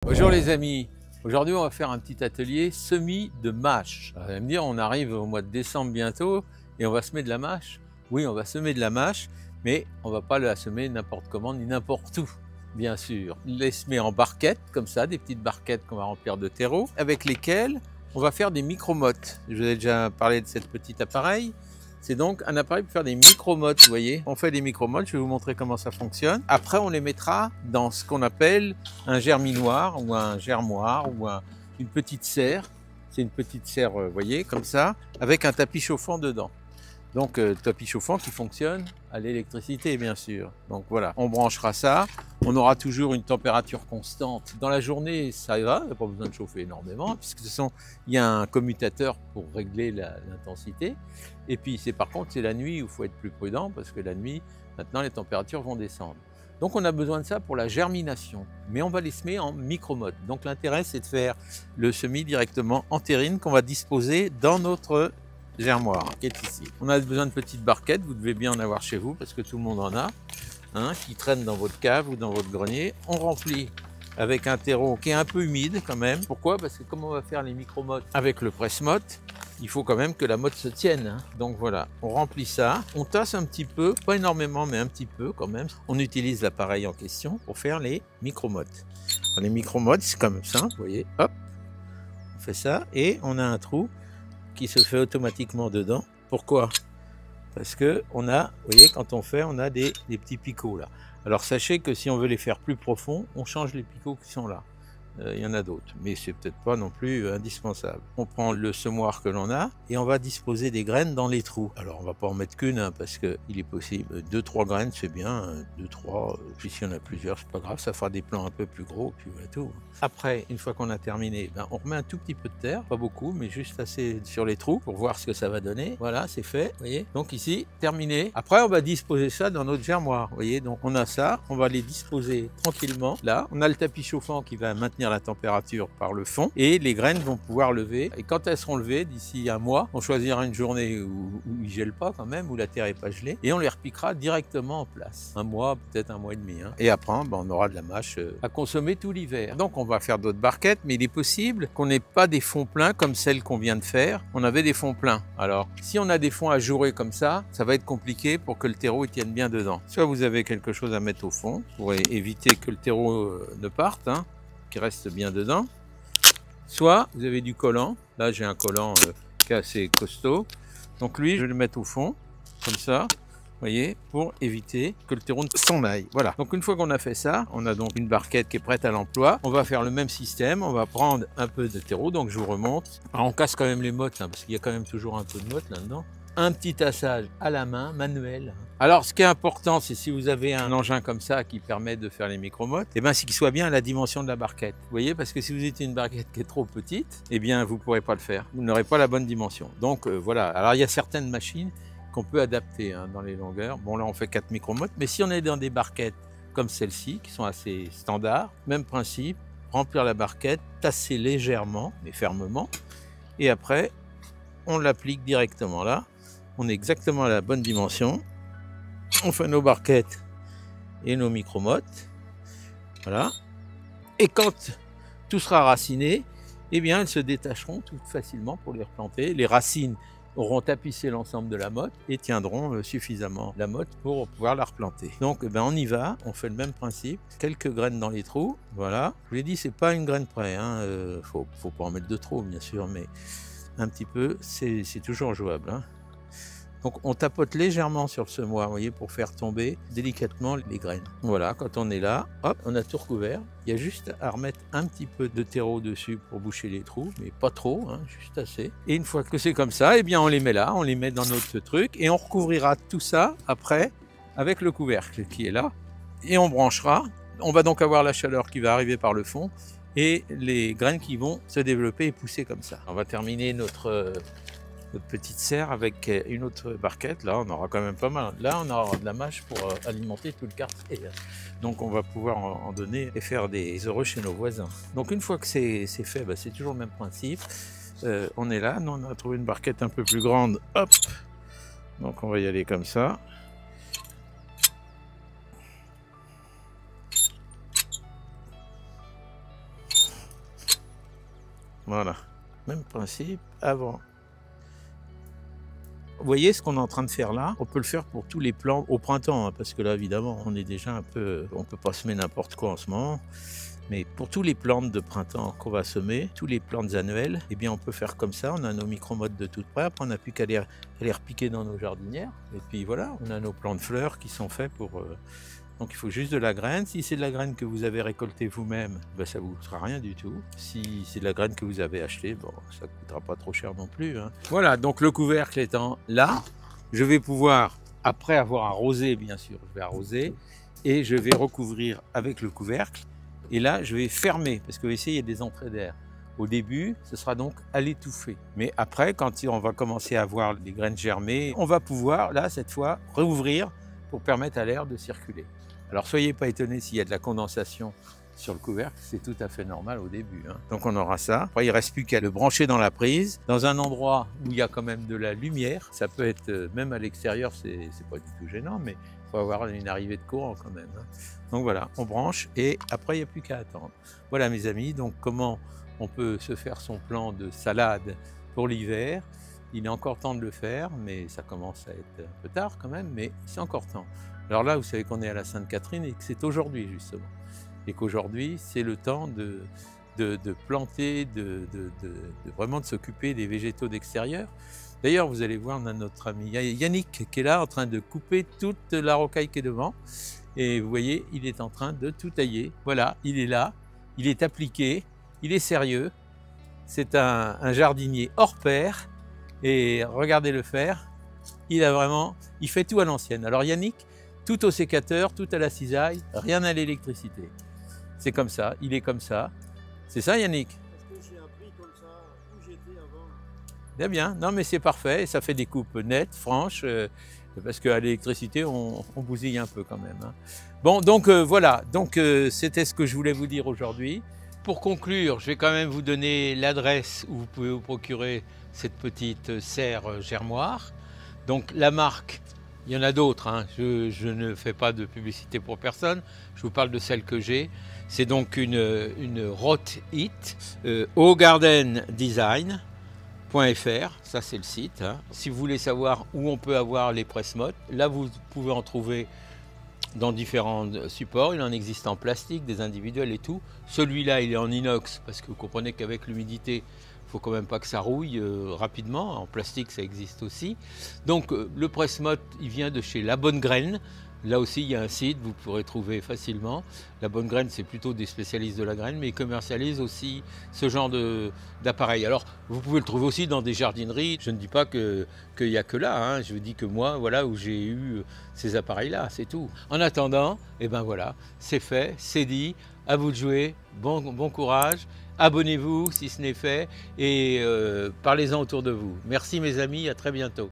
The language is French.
Bonjour les amis, aujourd'hui on va faire un petit atelier semis de mâche. Vous allez me dire, on arrive au mois de décembre bientôt et on va semer de la mâche. Oui, on va semer de la mâche, mais on va pas la semer n'importe comment ni n'importe où, bien sûr. Les semer en barquettes, comme ça, des petites barquettes qu'on va remplir de terreau, avec lesquelles on va faire des micro-mottes. Je vous ai déjà parlé de cet petit appareil. C'est donc un appareil pour faire des micro-mottes, vous voyez. On fait des micro-mottes, je vais vous montrer comment ça fonctionne. Après, on les mettra dans ce qu'on appelle un germinoir ou un germoir ou une petite serre. C'est une petite serre, vous voyez, comme ça, avec un tapis chauffant dedans. Donc, tapis chauffant qui fonctionne à l'électricité, bien sûr. Donc voilà, on branchera ça. On aura toujours une température constante. Dans la journée, ça va, il n'y a pas besoin de chauffer énormément, puisque il y a un commutateur pour régler l'intensité. Et puis, par contre, c'est la nuit où il faut être plus prudent, parce que la nuit, maintenant, les températures vont descendre. Donc, on a besoin de ça pour la germination. Mais on va les semer en micro-mottes. Donc, l'intérêt, c'est de faire le semis directement en terrine qu'on va disposer dans notre germoir qui est ici. On a besoin de petites barquettes, vous devez bien en avoir chez vous parce que tout le monde en a, hein, qui traînent dans votre cave ou dans votre grenier. On remplit avec un terreau qui est un peu humide quand même. Pourquoi? Parce que comme on va faire les micro-mottes avec le presse-motte, il faut quand même que la motte se tienne, hein. Donc voilà, on remplit ça, on tasse un petit peu, pas énormément mais un petit peu quand même. On utilise l'appareil en question pour faire les micro-mottes. Les micro-mottes, c'est comme ça, vous voyez, hop, on fait ça et on a un trou qui se fait automatiquement dedans. Pourquoi? Parce que on a, vous voyez, quand on fait, on a des petits picots là. Alors sachez que si on veut les faire plus profonds, on change les picots qui sont là. Il y en a d'autres, mais c'est peut-être pas non plus indispensable. On prend le semoir que l'on a et on va disposer des graines dans les trous. Alors on va pas en mettre qu'une, hein, parce que il est possible 2-3 graines, c'est bien, 2-3. Puis s'il y en a plusieurs, c'est pas grave, ça fera des plants un peu plus gros, puis voilà tout. Après, une fois qu'on a terminé, on remet un tout petit peu de terre, pas beaucoup, mais juste assez sur les trous pour voir ce que ça va donner. Voilà, c'est fait, vous voyez. Donc ici, terminé. Après, on va disposer ça dans notre germoir, vous voyez. Donc on a ça, on va les disposer tranquillement. Là, on a le tapis chauffant qui va maintenir la température par le fond et les graines vont pouvoir lever. Et quand elles seront levées, d'ici un mois, on choisira une journée où il gèle pas quand même, où la terre est pas gelée, et on les repiquera directement en place. Un mois, peut-être un mois et demi, hein. Et après, on aura de la mâche à consommer tout l'hiver. Donc on va faire d'autres barquettes, mais il est possible qu'on n'ait pas des fonds pleins comme celles qu'on vient de faire. On avait des fonds pleins. Alors, si on a des fonds ajourés comme ça va être compliqué pour que le terreau tienne bien dedans. Soit vous avez quelque chose à mettre au fond pour éviter que le terreau ne parte, hein, qui reste bien dedans. Soit vous avez du collant. Là, j'ai un collant qui est assez costaud. Donc lui, je vais le mettre au fond, comme ça. Vous voyez, pour éviter que le terreau ne s'en aille. Voilà. Donc une fois qu'on a fait ça, on a donc une barquette qui est prête à l'emploi. On va faire le même système. On va prendre un peu de terreau. Donc je vous remonte. Alors on casse quand même les mottes, hein, parce qu'il y a quand même toujours un peu de motte là-dedans. Un petit tassage à la main, manuel. Alors ce qui est important, c'est si vous avez un engin comme ça qui permet de faire les micro-mottes, c'est qu'il soit bien à la dimension de la barquette. Vous voyez, parce que si vous avez une barquette qui est trop petite, vous ne pourrez pas le faire. Vous n'aurez pas la bonne dimension. Donc voilà. Alors il y a certaines machines qu'on peut adapter, hein, dans les longueurs. Bon là on fait 4 micro-mottes, mais si on est dans des barquettes comme celle-ci, qui sont assez standards, même principe, remplir la barquette, tasser légèrement, mais fermement, et après on l'applique directement là. On est exactement à la bonne dimension. On fait nos barquettes et nos micro-mottes. Voilà. Et quand tout sera raciné, elles se détacheront tout facilement pour les replanter. Les racines auront tapissé l'ensemble de la motte et tiendront suffisamment la motte pour pouvoir la replanter. Donc on y va, on fait le même principe. Quelques graines dans les trous. Voilà. Je vous l'ai dit, c'est pas une graine près, hein. Faut pas en mettre de trop, bien sûr, mais un petit peu, c'est toujours jouable, hein. Donc on tapote légèrement sur le semoir, vous voyez, pour faire tomber délicatement les graines. Voilà, quand on est là, hop, on a tout recouvert. Il y a juste à remettre un petit peu de terreau dessus pour boucher les trous, mais pas trop, hein, juste assez. Et une fois que c'est comme ça, on les met là, on les met dans notre truc et on recouvrira tout ça après avec le couvercle qui est là. Et on branchera. On va donc avoir la chaleur qui va arriver par le fond et les graines qui vont se développer et pousser comme ça. On va terminer notre petite serre avec une autre barquette. Là on aura quand même pas mal. Là on aura de la mâche pour alimenter tout le quartier. Donc on va pouvoir en donner et faire des heureux chez nos voisins. Donc une fois que c'est fait, c'est toujours le même principe. On est là, nous on a trouvé une barquette un peu plus grande. Hop. Donc on va y aller comme ça. Voilà, même principe, avant. Vous voyez ce qu'on est en train de faire là? On peut le faire pour tous les plants au printemps, hein, parce que là, évidemment, on est déjà un peu... On peut pas semer n'importe quoi en ce moment. Mais pour tous les plantes de printemps qu'on va semer, tous les plantes annuelles, eh bien on peut faire comme ça. On a nos micro-modes de toute près. Après, on n'a plus qu'à les repiquer dans nos jardinières. Et puis voilà, on a nos plants de fleurs qui sont faits pour... Donc il faut juste de la graine. Si c'est de la graine que vous avez récoltée vous-même, ben, ça ne vous coûtera rien du tout. Si c'est de la graine que vous avez achetée, bon, ça ne coûtera pas trop cher non plus, hein. Voilà, donc le couvercle étant là, je vais pouvoir, après avoir arrosé bien sûr, je vais arroser et je vais recouvrir avec le couvercle. Et là, je vais fermer, parce que vous voyez, il y a des entrées d'air. Au début, ce sera donc à l'étouffer. Mais après, quand on va commencer à voir les graines germer, on va pouvoir, là, cette fois, rouvrir pour permettre à l'air de circuler. Alors, soyez pas étonnés s'il y a de la condensation sur le couvercle, c'est tout à fait normal au début, hein. Donc, on aura ça. Après, il ne reste plus qu'à le brancher dans la prise, dans un endroit où il y a quand même de la lumière. Ça peut être, même à l'extérieur, c'est pas du tout gênant, mais il faut avoir une arrivée de courant quand même, hein. Donc voilà, on branche et après, il n'y a plus qu'à attendre. Voilà mes amis, donc comment on peut se faire son plan de salade pour l'hiver. Il est encore temps de le faire, mais ça commence à être un peu tard quand même, mais c'est encore temps. Alors là, vous savez qu'on est à la Sainte-Catherine et que c'est aujourd'hui justement. Et qu'aujourd'hui, c'est le temps de planter, vraiment de s'occuper des végétaux d'extérieur. D'ailleurs, vous allez voir, on a notre ami Yannick qui est là en train de couper toute la rocaille qui est devant. Et vous voyez, il est en train de tout tailler. Voilà, il est là, il est appliqué, il est sérieux. C'est un jardinier hors pair. Et regardez le faire, il fait tout à l'ancienne. Alors Yannick, tout au sécateur, tout à la cisaille, rien à l'électricité. C'est comme ça, il est comme ça. C'est ça Yannick? Parce que j'ai appris comme ça où j'étais avant. Bien, bien, non mais c'est parfait, ça fait des coupes nettes, franches. Parce qu'à l'électricité, on bousille un peu quand même, hein. Bon, donc voilà, donc c'était ce que je voulais vous dire aujourd'hui. Pour conclure, je vais quand même vous donner l'adresse où vous pouvez vous procurer cette petite serre germoire. Donc la marque, il y en a d'autres, hein. Je ne fais pas de publicité pour personne, je vous parle de celle que j'ai. C'est donc une Roth It, Garden Design. .fr, ça c'est le site, hein. Si vous voulez savoir où on peut avoir les presse-mottes, là vous pouvez en trouver dans différents supports. Il en existe en plastique, des individuels et tout. Celui-là il est en inox parce que vous comprenez qu'avec l'humidité, il ne faut quand même pas que ça rouille rapidement. En plastique ça existe aussi. Donc le presse-motte il vient de chez La Bonne Graine. Là aussi, il y a un site, vous pourrez trouver facilement. La Bonne Graine, c'est plutôt des spécialistes de la graine, mais ils commercialisent aussi ce genre d'appareil. Alors, vous pouvez le trouver aussi dans des jardineries. Je ne dis pas qu'il n'y a que là, hein. Je vous dis que moi, voilà où j'ai eu ces appareils-là, c'est tout. En attendant, eh ben voilà, c'est fait, c'est dit. À vous de jouer, bon courage. Abonnez-vous si ce n'est fait et parlez-en autour de vous. Merci mes amis, à très bientôt.